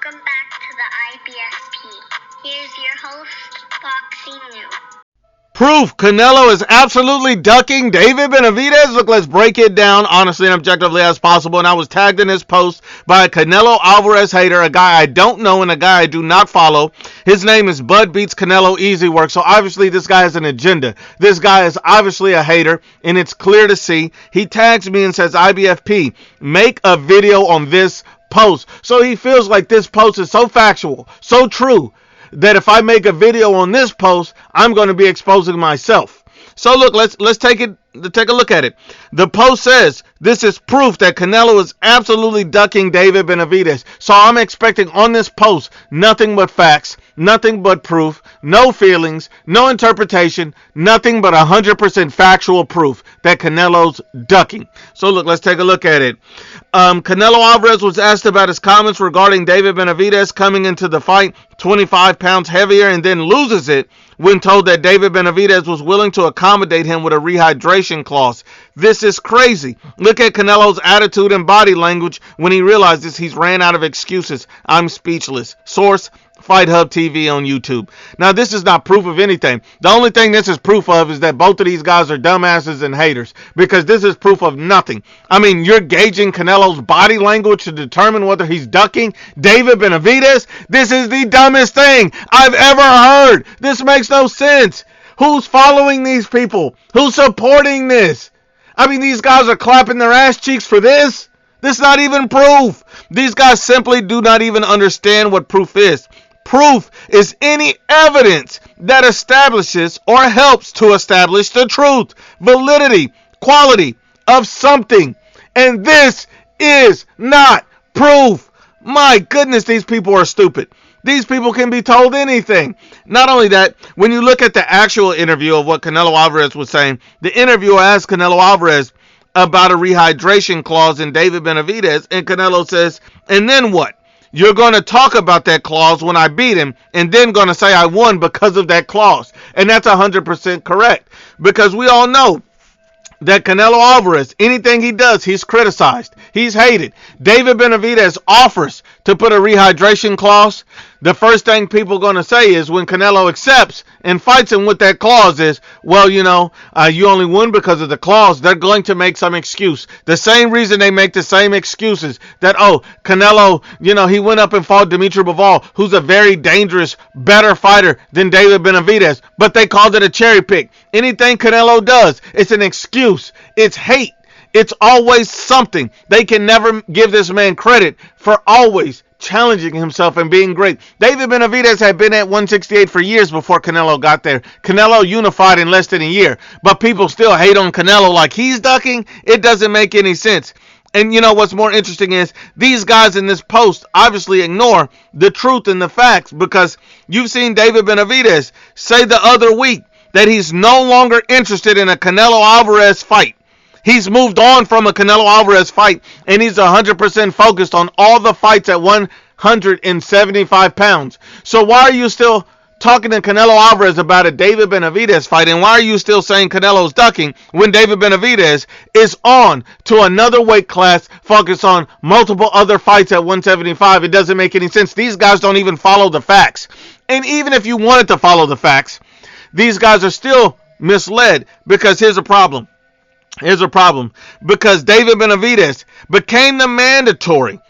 Welcome back to the IBFP. Here's your host, Foxy New. Proof Canelo is absolutely ducking David Benavidez. Look, let's break it down honestly and objectively as possible. And I was tagged in this post by a Canelo Alvarez hater, a guy I don't know and a guy I do not follow. His name is Bud Beats Canelo Easy Work. So obviously this guy has an agenda. This guy is obviously a hater, and it's clear to see. He tags me and says, IBFP, make a video on this post. So he feels like this post is so factual, so true, that if I make a video on this post, I'm going to be exposing myself. So look, let's take a look at it. The post says this is proof that Canelo is absolutely ducking David Benavidez. So I'm expecting on this post nothing but facts, nothing but proof, no feelings, no interpretation, nothing but 100% factual proof that Canelo's ducking. So look, let's take a look at it. Canelo Alvarez was asked about his comments regarding David Benavidez coming into the fight 25 pounds heavier and then loses it when told that David Benavidez was willing to accommodate him with a rehydration clause. This is crazy. Look at Canelo's attitude and body language when he realizes he's ran out of excuses. I'm speechless. Source, Fight Hub TV on YouTube. Now, this is not proof of anything. The only thing this is proof of is that both of these guys are dumbasses and haters, because this is proof of nothing. I mean, you're gauging Canelo's body language to determine whether he's ducking David Benavidez? This is the dumbest thing I've ever heard. This makes no sense. Who's following these people? Who's supporting this? I mean, these guys are clapping their ass cheeks for this? This is not even proof. These guys simply do not even understand what proof is. Proof is any evidence that establishes or helps to establish the truth, validity, quality of something. And this is not proof. My goodness, these people are stupid. These people can be told anything. Not only that, when you look at the actual interview of what Canelo Alvarez was saying, the interviewer asked Canelo Alvarez about a rehydration clause in David Benavidez, and Canelo says, and then what? You're going to talk about that clause when I beat him, and then going to say I won because of that clause. And that's 100% correct, because we all know that Canelo Alvarez, anything he does, he's criticized. He's hated. David Benavidez offers to put a rehydration clause. The first thing people are going to say is when Canelo accepts and fights him with that clause is, well, you only won because of the clause. They're going to make some excuse. The same reason they make the same excuses that, Canelo, he went up and fought Dimitri Bivol, who's a very dangerous, better fighter than David Benavidez, but they called it a cherry pick. Anything Canelo does, it's an excuse. It's hate. It's always something. They can never give this man credit for always challenging himself and being great. David Benavidez had been at 168 for years before Canelo got there. Canelo unified in less than a year, but people still hate on Canelo like he's ducking. It doesn't make any sense. And what's more interesting is these guys in this post obviously ignore the truth and the facts, because you've seen David Benavidez say the other week that he's no longer interested in a Canelo Alvarez fight. He's moved on from a Canelo Alvarez fight, and he's 100% focused on all the fights at 175 pounds. So why are you still talking to Canelo Alvarez about a David Benavidez fight, and why are you still saying Canelo's ducking when David Benavidez is on to another weight class, focused on multiple other fights at 175? It doesn't make any sense. These guys don't even follow the facts. And even if you wanted to follow the facts, these guys are still misled, because here's a problem. Because David Benavidez became the mandatory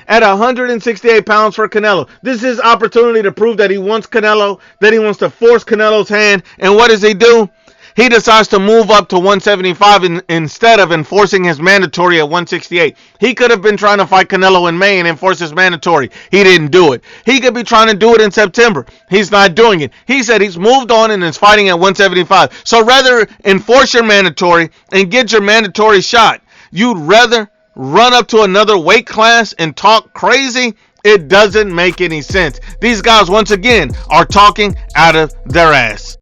at 168 pounds for Canelo. This is his opportunity to prove that he wants Canelo, that he wants to force Canelo's hand. And what does he do? He decides to move up to 175 instead of enforcing his mandatory at 168. He could have been trying to fight Canelo in May and enforce his mandatory. He didn't do it. He could be trying to do it in September. He's not doing it. He said he's moved on and is fighting at 175. So rather enforce your mandatory and get your mandatory shot, you'd rather run up to another weight class and talk crazy? It doesn't make any sense. These guys, once again, are talking out of their ass.